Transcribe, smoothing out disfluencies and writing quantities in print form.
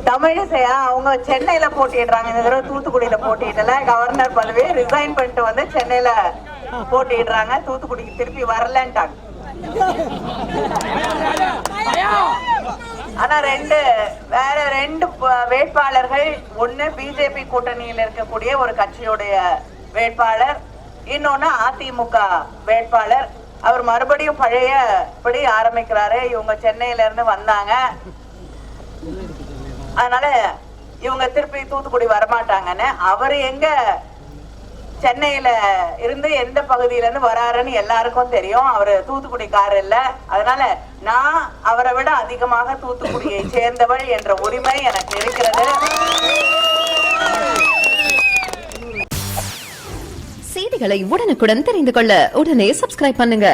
தமிழிசையா அவங்க சென்னையில போட்டிடுறாங்க. இந்த தடவை தூத்துக்குடியில போட்டியிடல. கவர்னர் பதவியை ரிசைன் பண்ணிட்டு வந்து சென்னையில போட்டிடுறாங்க. தூத்துக்குடிக்கு திருப்பி வரலன்ட்டாங்க. ஆனா வேற ரெண்டு வேட்பாளர்கள், ஒண்ணு பிஜேபி கூட்டணியில் இருக்கக்கூடிய ஒரு கட்சியுடைய வேட்பாளர், இன்னொன்னு அதிமுக வேட்பாளர். அவர் மறுபடியும் பழையபடி ஆரம்பிக்கிறாரு. இவங்க சென்னையில இருந்து வந்தாங்க, அதனால இவங்க திருப்பி தூத்துக்குடி வரமாட்டாங்கன்னு. அவரு எங்க சென்னையில இருந்து எந்த பகுதியில இருந்து வராருன்னு எல்லாருக்கும் தெரியும். அவரு தூத்துக்குடிக்காரர் இல்ல. அதனால நான் அவரை விட அதிகமாக தூத்துக்குடியை சேர்ந்தவள் என்ற உரிமை எனக்கு இருக்கிறது. செய்திகளை உடனுக்குடன் தெரிந்து கொள்ள உடனே சப்ஸ்கிரைப் பண்ணுங்க.